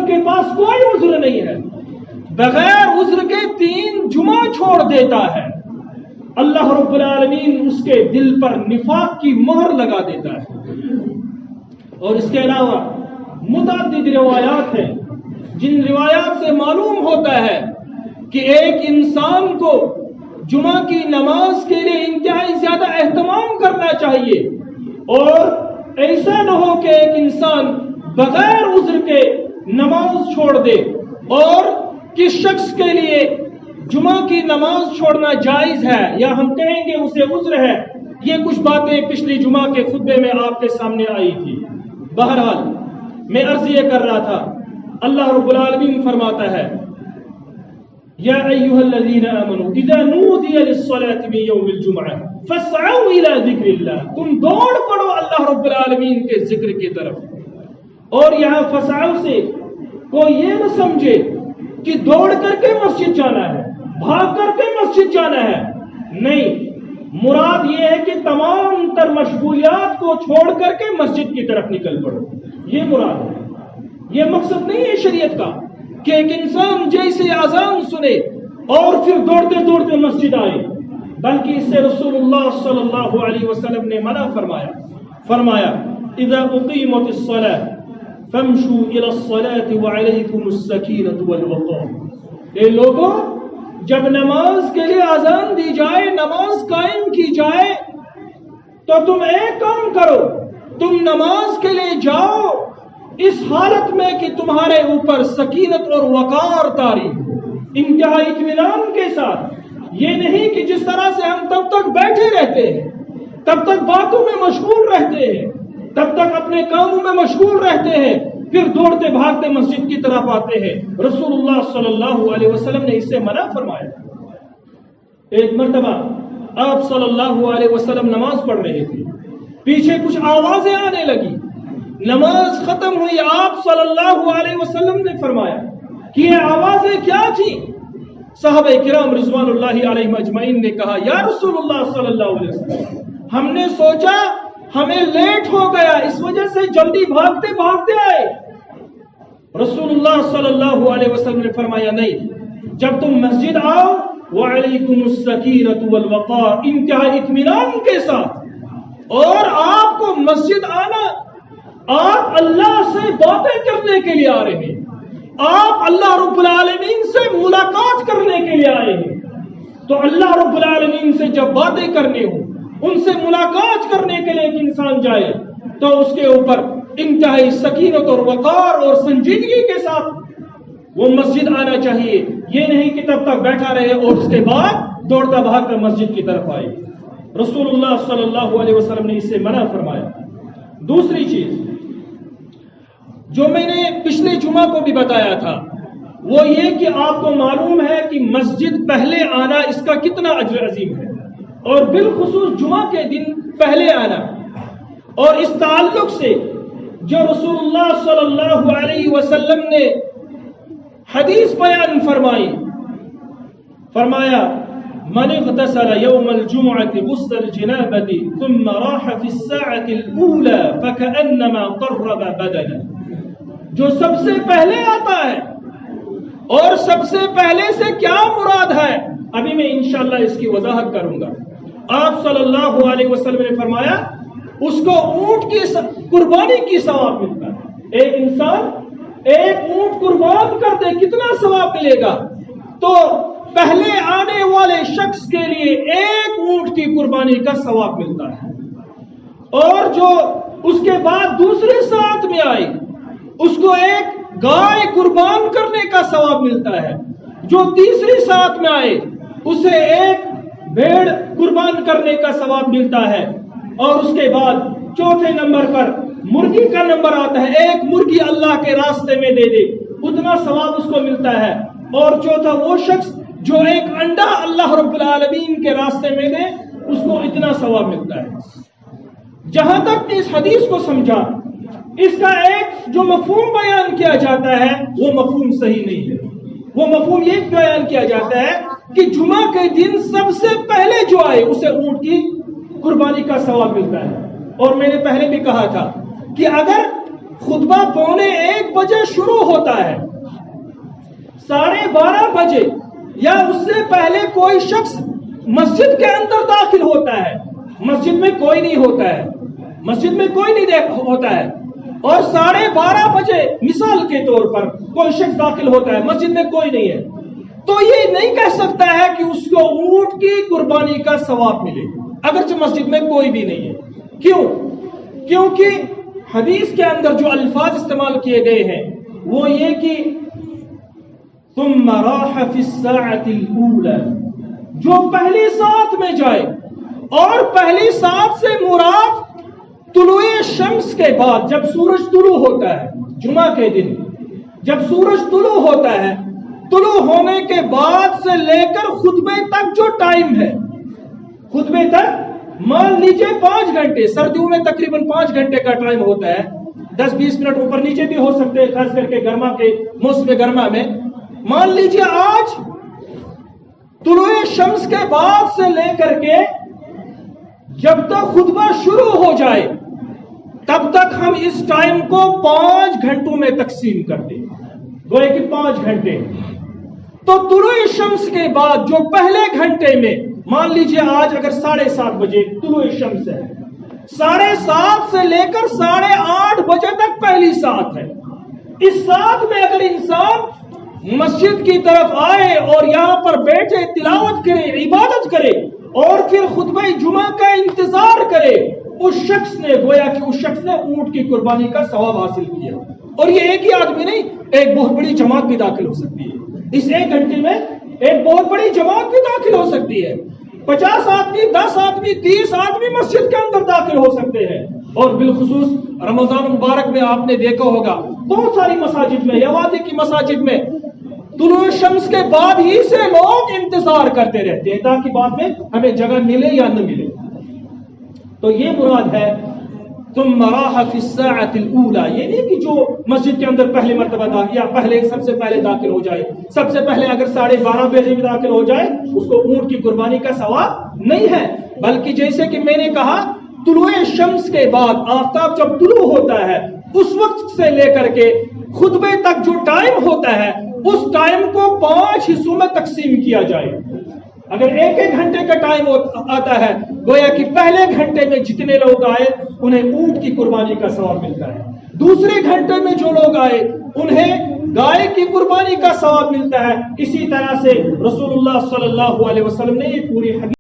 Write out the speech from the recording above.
انسان کے پاس کوئی عذر نہیں ہے، بغیر عذر کے 3 جمعہ چھوڑ دیتا ہے، اللہ رب العالمین اس کے دل پر نفاق کی مہر لگا دیتا ہے۔ اور اس کے علاوہ متعدد روایات ہیں جن روایات سے معلوم ہوتا ہے کہ ایک انسان کو جمعہ کی نماز کے لیے انتہائی زیادہ اہتمام کرنا چاہیے، اور ایسا نہ ہو کہ ایک انسان بغیر عذر کے نماز چھوڑ دے۔ اور کس شخص کے لیے جمعہ کی نماز چھوڑنا جائز ہے یا ہم کہیں گے اسے عذر ہے، یہ کچھ باتیں پچھلی جمعہ کے خطبے میں آپ کے سامنے آئی تھی۔ بہرحال میں عرض یہ کر رہا تھا، اللہ رب العالمین فرماتا ہے یا ایھا الذین آمنوا اذا نودی للصلاة من یوم الجمعہ فاسعوا الی ذکر اللہ، تم دوڑ پڑو اللہ رب العالمین کے ذکر کی طرف۔ اور یہاں فسعوا سے کوئی یہ نہ سمجھے کہ دوڑ کر کے مسجد جانا ہے، بھاگ کر کے مسجد جانا ہے، نہیں، مراد یہ ہے کہ تمام تر مشغولیات کو چھوڑ کر کے مسجد کی طرف نکل پڑو، یہ مراد ہے۔ یہ مقصد نہیں ہے شریعت کا کہ ایک انسان جیسے اذان سنے اور پھر دوڑتے دوڑتے مسجد آئے، بلکہ اس سے رسول اللہ صلی اللہ علیہ وسلم نے منع فرمایا اذا اقیمت الصلاة فامشوا الى الصلاة وعلیکم السکینۃ والوقار، اے لوگوں جب نماز کے لیے اذان دی جائے، نماز قائم کی جائے تو تم ایک کام کرو، تم نماز کے لیے جاؤ اس حالت میں کہ تمہارے اوپر سکینت اور وقار طاری، انتہائی اطمینان کے ساتھ۔ یہ نہیں کہ جس طرح سے ہم تب تک بیٹھے رہتے ہیں، تب تک باتوں میں مشغول رہتے ہیں، تب تک اپنے کاموں میں مشغول رہتے ہیں، پھر دوڑتے بھاگتے مسجد کی طرف آتے ہیں۔ رسول اللہ صلی اللہ علیہ وسلم نے اس سے منع فرمایا۔ ایک مرتبہ آپ صلی اللہ علیہ وسلم نماز پڑھ رہے تھے، پیچھے کچھ آوازیں آنے لگی، نماز ختم ہوئی، آپ صلی اللہ علیہ وسلم نے فرمایا کہ یہ آوازیں کیا تھیں؟ صحابہ کرام رضوان اللہ علیہم اجمعین نے کہا یا رسول اللہ صلی اللہ علیہ وسلم، ہم نے سوچا ہمیں لیٹ ہو گیا، اس وجہ سے جلدی بھاگتے بھاگتے آئے۔ رسول اللہ صلی اللہ علیہ وسلم نے فرمایا نہیں، جب تم مسجد آؤ وعلیکم السکینۃ والوقار، انتہائی اطمینان کے ساتھ، اور آپ کو مسجد آنا، آپ اللہ سے باتیں کرنے کے لیے آ رہے ہیں، آپ اللہ رب العالمین سے ملاقات کرنے کے لیے آئے ہیں، تو اللہ رب العالمین سے جب باتیں کرنے ہوں، ان سے ملاقات کرنے کے لیے ایک انسان جائے تو اس کے اوپر انتہائی سکینت اور وقار اور سنجیدگی کے ساتھ وہ مسجد آنا چاہیے، یہ نہیں کہ تب تک بیٹھا رہے اور اس کے بعد دوڑتا بھاگتا مسجد کی طرف آئے۔ رسول اللہ صلی اللہ علیہ وسلم نے اس سے منع فرمایا۔ دوسری چیز جو میں نے پچھلے جمعہ کو بھی بتایا تھا وہ یہ کہ آپ کو معلوم ہے کہ مسجد پہلے آنا اس کا کتنا اجر عظیم ہے، اور بالخصوص جمعہ کے دن پہلے آنا۔ اور اس تعلق سے جو رسول اللہ صلی اللہ علیہ وسلم نے حدیث بیان فرمایا من اغتسل یوم الجمعة غسل الجنابة ثم راح في الساعة الأولى فكأنما قرب بدنا، جو سب سے پہلے آتا ہے، اور سب سے پہلے سے کیا مراد ہے ابھی میں انشاءاللہ اس کی وضاحت کروں گا۔ آپ صلی اللہ علیہ وسلم نے فرمایا اس کو اونٹ کی قربانی کی ثواب ملتا ہے۔ ایک انسان ایک اونٹ قربان کر دے کتنا ثواب ملے گا؟ تو پہلے آنے والے شخص کے لیے ایک اونٹ کی قربانی کا ثواب ملتا ہے، اور جو اس کے بعد دوسرے ساتھ میں آئے اس کو ایک گائے قربان کرنے کا ثواب ملتا ہے، جو تیسری ساتھ میں آئے اسے ایک بھیڑ قربان کرنے کا ثواب ملتا ہے، اور اس کے بعد چوتھے نمبر پر مرغی کا نمبر آتا ہے، ایک مرغی اللہ کے راستے میں دے دے اتنا ثواب اس کو ملتا ہے، اور چوتھا وہ شخص جو ایک انڈا اللہ رب العالمین کے راستے میں دے اس کو اتنا ثواب ملتا ہے۔ جہاں تک اس حدیث کو سمجھا، اس کا ایک جو مفہوم بیان کیا جاتا ہے وہ مفہوم صحیح نہیں ہے۔ وہ مفہوم یہ بیان کیا جاتا ہے کہ جمعہ کے دن سب سے پہلے جو آئے اسے اونٹ کی قربانی کا ثواب ملتا ہے، اور میں نے پہلے بھی کہا تھا کہ اگر خطبہ 1:15 بجے شروع ہوتا ہے، 12:30 بجے یا اس سے پہلے کوئی شخص مسجد کے اندر داخل ہوتا ہے، مسجد میں کوئی نہیں ہوتا ہے، مسجد میں کوئی نہیں ہوتا ہے، اور 12:30 بجے مثال کے طور پر کوئی شخص داخل ہوتا ہے، مسجد میں کوئی نہیں ہے، تو یہ نہیں کہہ سکتا ہے کہ اس کو اونٹ کی قربانی کا ثواب ملے اگرچہ مسجد میں کوئی بھی نہیں ہے۔ کیوں؟ کیونکہ حدیث کے اندر جو الفاظ استعمال کیے گئے ہیں وہ یہ کہ ثم راح فی الساعۃ الاولى، جو پہلی ساعت میں جائے، اور پہلی ساعت سے مراد طلوع شمس کے بعد، جب سورج طلوع ہوتا ہے، جمعہ کے دن جب سورج طلوع ہوتا ہے، طلوع ہونے کے بعد سے لے کر خطبے تک جو ٹائم ہے، خطبے تک مان لیجئے 5 گھنٹے، سردیوں میں تقریباً 5 گھنٹے کا ٹائم ہوتا ہے، 10-20 منٹ اوپر نیچے بھی ہو سکتے ہیں، خاص کر کے گرما کے موسم گرما میں۔ مان لیجئے آج طلوع شمس کے بعد سے لے کر کے جب تک خطبہ شروع ہو جائے تب تک ہم اس ٹائم کو 5 گھنٹوں میں تقسیم کر دیں، گویا کہ 5 گھنٹے۔ تو طلوع شمس کے بعد جو پہلے گھنٹے میں، مان لیجئے آج اگر 7:30 بجے طلوع شمس ہے، 7:30 سے لے کر 8:30 بجے تک پہلی ساعت ہے۔ اس ساعت میں اگر انسان مسجد کی طرف آئے اور یہاں پر بیٹھے، تلاوت کرے، عبادت کرے، اور پھر خطبہ جمعہ کا انتظار کرے، اس شخص نے، گویا کہ اس شخص نے اونٹ کی قربانی کا ثواب حاصل کیا۔ اور یہ ایک ہی آدمی نہیں، ایک بہت بڑی جماعت بھی داخل ہو سکتی ہے، اس 1 گھنٹے میں ایک بہت بڑی جماعت بھی داخل ہو سکتی ہے، 50 آدمی، 10 آدمی، 30 آدمی مسجد کے اندر داخل ہو سکتے ہیں۔ اور بالخصوص رمضان مبارک میں آپ نے دیکھا ہوگا بہت ساری مساجد میں یا وادی کی مساجد میں طلوع شمس کے بعد ہی سے لوگ انتظار کرتے رہتے ہیں تاکہ بعد میں ہمیں جگہ ملے یا نہ ملے۔ تو یہ مراد ہے ثم راح فی الساعۃ الاولى، یہ نہیں کہ جو مسجد کے اندر پہلی مرتبہ داخل یا پہلے سب سے پہلے داخل ہو جائے، سب سے پہلے اگر 12:30 بجے بھی داخل ہو جائے اس کو اونٹ کی قربانی کا ثواب نہیں ہے، بلکہ جیسے کہ میں نے کہا طلوع شمس کے بعد، آفتاب جب طلوع ہوتا ہے اس وقت سے لے کر کے خطبے تک جو ٹائم ہوتا ہے اس ٹائم کو 5 حصوں میں تقسیم کیا جائے۔ اگر 1-1 گھنٹے کا ٹائم آتا ہے، گویا کہ پہلے گھنٹے میں جتنے لوگ آئے انہیں اونٹ کی قربانی کا ثواب ملتا ہے، دوسرے گھنٹے میں جو لوگ آئے انہیں گائے کی قربانی کا ثواب ملتا ہے۔ اسی طرح سے رسول اللہ صلی اللہ علیہ وسلم نے یہ پوری حدیث